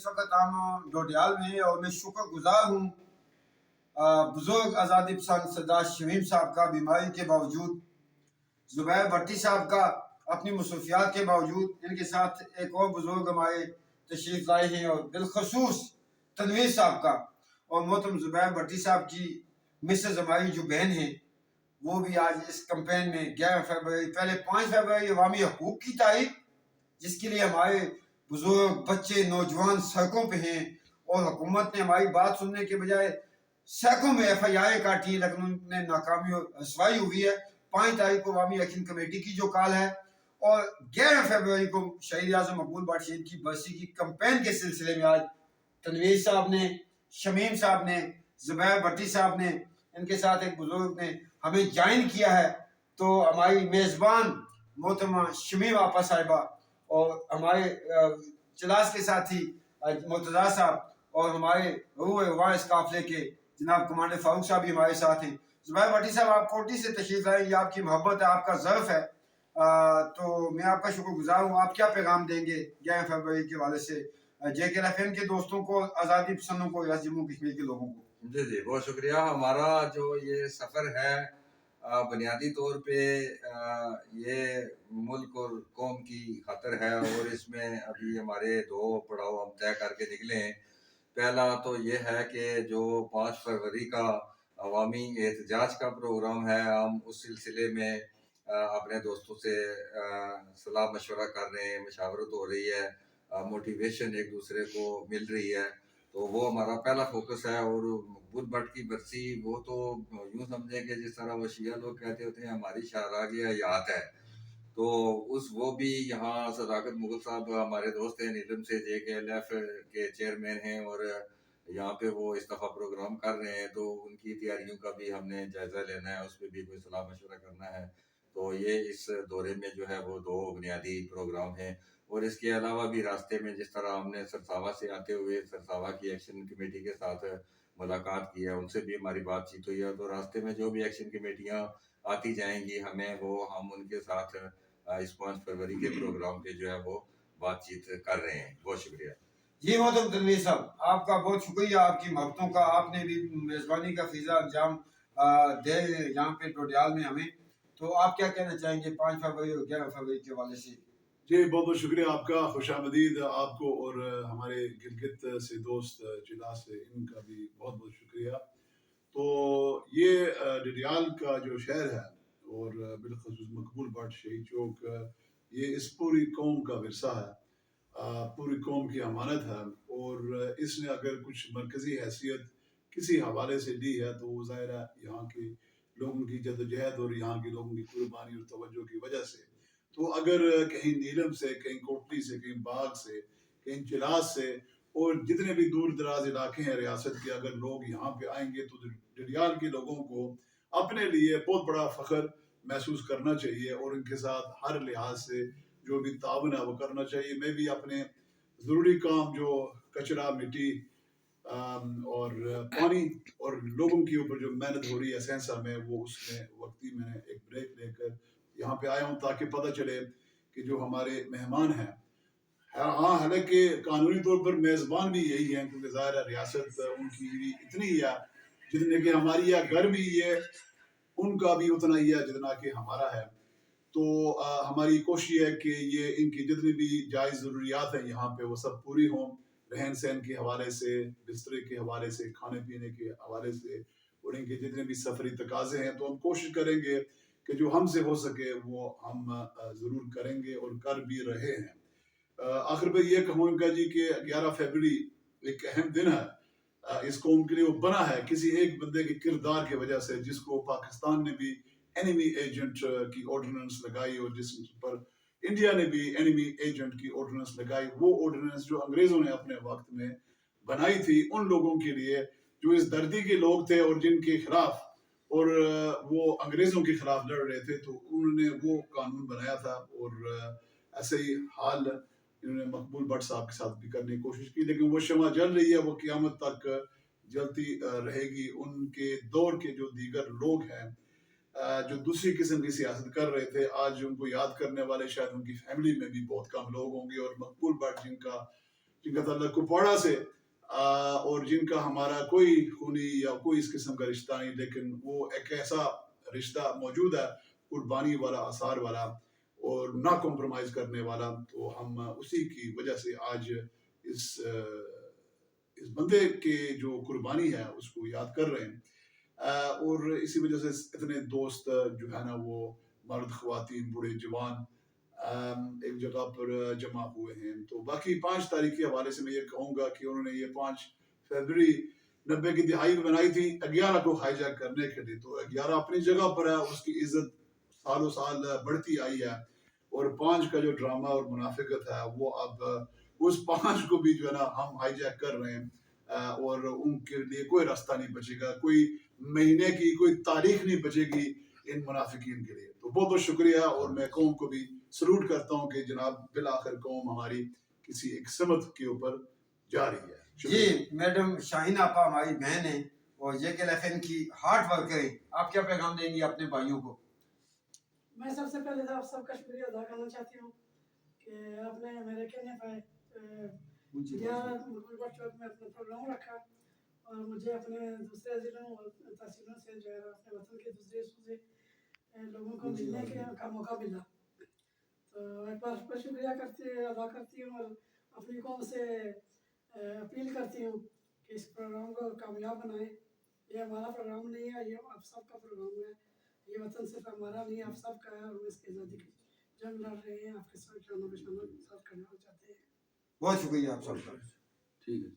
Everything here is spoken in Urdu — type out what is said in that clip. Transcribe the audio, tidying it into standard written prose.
اس وقت ہم ڈوڈیال میں ہیں اور میں شکر گزار ہوں بزرگ آزادی پسند سردار شمیم صاحب کا بیماری کے باوجود، زبیر بھٹی صاحب کا اپنی مصروفیات کے باوجود، ان کے ساتھ ایک اور بزرگ ہمارے تشریف لائے ہیں، اور بالخصوص تنویر صاحب کا اور محترم زبیر بھٹی صاحب کی مسز ہماری جو بہن ہیں، وہ بھی آج اس کمپین میں 11 فروری، پہلے 5 فروری عوامی حقوق کی تاریخ، جس کے لیے ہمارے بزرگ بچے نوجوان سڑکوں پہ ہیں، اور حکومت نے ہماری بات سننے کے بجائے سینکڑوں میں FIR کاٹی، لیکن ان میں ناکامی اور رسوائی ہوئی ہے۔ 5 تاریخ کو عوامی ایکشن کمیٹی کی جو کال ہے، اور 11 فروری کو شہید اعظم مقبول بٹ شہید کی برسی کی کمپین کے سلسلے میں آج تنویر صاحب نے، شمیم صاحب نے، زبیر بھٹی صاحب نے، ان کے ساتھ ایک بزرگ نے ہمیں جوائن کیا ہے۔ تو ہماری میزبان محترمہ شمیم آپا صاحبہ اور ہمارے چلاس کے ساتھی مرتضیٰ صاحب اور ہمارے روح رواں اس قافلے کے جناب کمانڈر فاروق صاحب بھی ہمارے ساتھ ہیں۔ زبیر بھٹی صاحب آپ کوٹی سے تشریف لائیں، یہ آپ کی محبت ہے، آپ کا ظرف ہے، تو میں آپ کا شکر گزار ہوں۔ آپ کیا پیغام دیں گے 11 فروری کے حوالے سے JKLFM کے دوستوں کو، آزادی پسندوں کو، یا جموں کشمیر کے لوگوں کو؟ جی بہت شکریہ۔ ہمارا جو یہ سفر ہے بنیادی طور پہ یہ ملک اور قوم کی خاطر ہے، اور اس میں ابھی ہمارے 2 پڑاؤ ہم طے کر کے نکلے ہیں۔ پہلا تو یہ ہے کہ جو 5 فروری کا عوامی احتجاج کا پروگرام ہے، ہم اس سلسلے میں اپنے دوستوں سے صلاح مشورہ کر رہے ہیں، مشاورت ہو رہی ہے، موٹیویشن ایک دوسرے کو مل رہی ہے، تو وہ ہمارا پہلا فوکس ہے۔ اور مقبول بٹ کی برسی، وہ تو یوں سمجھیں کہ جس طرح وہ شیعہ لوگ کہتے ہوتے ہیں ہماری شاہراہ حیات ہے، تو وہ بھی یہاں صداقت مغل صاحب ہمارے دوست ہیں نیلم سے، JKLF کے چیئرمین ہیں، اور یہاں پہ وہ استعفیٰ پروگرام کر رہے ہیں، تو ان کی تیاریوں کا بھی ہم نے جائزہ لینا ہے، اس پہ بھی کوئی صلاح مشورہ کرنا ہے۔ تو یہ اس دورے میں جو ہے وہ 2 بنیادی پروگرام ہیں، اور اس کے علاوہ بھی راستے میں جس طرح ہم نے سرساوا سے آتے ہوئے سرساوا کی ایکشن کمیٹی کے ساتھ ملاقات کی ہے، ان سے بھی ہماری بات چیت ہوئی ہے، تو راستے میں جو بھی ایکشن کمیٹیاں آتی جائیں گی ہمیں، وہ ہم ان کے ساتھ اس 5 فروری کے پروگرام پہ جو ہے وہ بات چیت کر رہے ہیں۔ بہت شکریہ جی محترم تنویر صاحب، آپ کا بہت شکریہ، آپ کی محبتوں کا، آپ نے بھی میزبانی کا فیضا انجام دے یہاں پہ ڈوڈیال میں ہمیں، تو آپ کیا کہنا چاہیں گے 5 فروری اور 11 فروری کے حوالے سے؟ جی بہت بہت شکریہ آپ کا، خوش آمدید آپ کو، اور ہمارے گلگت سے دوست چلا سے، ان کا بھی بہت بہت شکریہ۔ تو یہ ڈڈیال کا جو شہر ہے، اور بالخصوص مقبول بٹ شہید چوک، یہ اس پوری قوم کا ورثہ ہے، پوری قوم کی امانت ہے، اور اس نے اگر کچھ مرکزی حیثیت کسی حوالے سے لی ہے تو وہ ظاہر ہے یہاں کے لوگوں کی جدوجہد اور یہاں کے لوگوں کی قربانی اور توجہ کی وجہ سے۔ تو اگر کہیں نیلم سے، کہیں کوٹلی سے، کہیں باغ سے، کہیں چلاس سے، اور جتنے بھی دور دراز علاقے ہیں ریاست کے، اگر لوگ یہاں پہ آئیں گے تو ڈڈیال کے لوگوں کو اپنے لیے بہت بڑا فخر محسوس کرنا چاہیے، اور ان کے ساتھ ہر لحاظ سے جو بھی تعاون ہے وہ کرنا چاہیے۔ میں بھی اپنے ضروری کام جو کچرا، مٹی اور پانی اور لوگوں کے اوپر جو محنت ہو رہی ہے سینسا میں، وہ اس میں وقتی میں نے ایک بریک لے کر یہاں پہ آیا ہوں تاکہ پتہ چلے کہ جو ہمارے مہمان ہیں، ہاں حالانکہ قانونی طور پر میزبان بھی یہی ہیں، کیونکہ ظاہر ہے ریاست ان کی بھی اتنی ہی ہے جتنے کہ ہماری ہے، گھر بھی یہ ان کا بھی اتنا ہی ہے جتنا کہ ہمارا ہے۔ تو ہماری کوشش ہے کہ یہ ان کی جتنی بھی جائز ضروریات ہیں یہاں پہ وہ سب پوری ہوں، رہن سہن کے حوالے سے، بسترے کے حوالے سے، کھانے پینے کے حوالے سے، اور ان کے جتنے بھی سفری تقاضے ہیں، تو ہم کوشش کریں گے کہ جو ہم سے ہو سکے وہ ہم ضرور کریں گے اور کر بھی رہے ہیں۔ آخر پہ یہ کہوں گا جی کہ 11 فروری ایک اہم دن ہے اس قوم کے لیے، وہ بنا ہے کسی ایک بندے کے کردار کی وجہ سے، جس کو پاکستان نے بھی اینیمی ایجنٹ کی آرڈیننس لگائی، اور جس پر انڈیا نے بھی اینیمی ایجنٹ کی آرڈیننس لگائی۔ وہ آرڈیننس جو انگریزوں نے اپنے وقت میں بنائی تھی ان لوگوں کے لیے جو اس دھرتی کے لوگ تھے اور جن کے خلاف، اور وہ انگریزوں کے خلاف لڑ رہے تھے، تو انہوں نے وہ قانون بنایا تھا، اور ایسے ہی حال انہوں نے مقبول بٹ صاحب کے ساتھ بھی کرنے کی کوشش کی، لیکن وہ شمع جل رہی ہے، وہ قیامت تک جلتی رہے گی۔ ان کے دور کے جو دیگر لوگ ہیں جو دوسری قسم کی سیاست کر رہے تھے، آج ان کو یاد کرنے والے شاید ان کی فیملی میں بھی بہت کم لوگ ہوں گے، اور مقبول بٹ جن کا جن کا تعلق کپواڑہ سے اور جن کا ہمارا کوئی خونی یا کوئی اس قسم کا رشتہ نہیں، لیکن وہ ایک ایسا رشتہ موجود ہے قربانی والا، آثار والا اور نہ کمپرومائز کرنے والا. تو ہم اسی کی وجہ سے آج اس بندے کے جو قربانی ہے اس کو یاد کر رہے ہیں. اور اسی وجہ سے اتنے دوست جو ہے نا وہ مرد، خواتین، بوڑھے، جوان ایک جگہ پر جمع ہوئے ہیں. تو باقی 5 تاریخ کے حوالے سے میں یہ کہوں گا کہ انہوں نے یہ 5 فروری 90 کی دہائی میں بنائی تھی 11 کو ہائی جیک کرنے کے لیے. تو 11 اپنی جگہ پر ہے، اس کی عزت سالوں سال بڑھتی آئی ہے. اور 5 کا جو ڈرامہ اور منافقت ہے وہ اب اس 5 کو بھی جو ہے نا ہم ہائی جیک کر رہے ہیں. اور ان کے لیے کوئی راستہ نہیں بچے گا، کوئی مہینے کی کوئی تاریخ نہیں بچے گی ان منافقین کے لیے. تو بہت بہت شکریہ. اور میں قوم کو بھی سلوٹ کرتا ہوں کہ جناب بالآخر قوم ہماری کسی ایک سمت کے اوپر جا رہی ہے. جی میڈم شاہین آپا ہماری بہن ہیں اور یہ کہ لیفن کی ہارڈ ورکر ہیں. آپ کیا پیغام دیں گی اپنے بھائیوں کو؟ میں سب سے پہلے تو آپ سب کا شکریہ ادا کرنا چاہتی ہوں کہ آپ نے میرے کہنے پہ گلبرٹ چوک میں اپنا پروگرام رکھا اور مجھے اپنے دوسرے ضلعوں اور تحصیلوں سے جو ہے اپنے وطن کے دوسرے حصوں سے لوگوں کو ملنے کا موقع ملا. تو ایک بار پھر شکریہ ادا کرتی ہوں اور اپنی قوم سے اپیل کرتی ہوں کہ اس پروگرام کو کامیاب بنائیں. یہ ہمارا پروگرام نہیں ہے، یہ آپ سب کا پروگرام ہے. یہ وطن صرف ہمارا نہیں، آپ سب کا ہے اور ہم اس کی آزادی کی جنگ لڑ رہے ہیں. آپ کے ساتھ شانوں بشانوں ساتھ کھڑے ہونا چاہتے ہیں. بہت شکریہ آپ سب کا. ٹھیک ہے.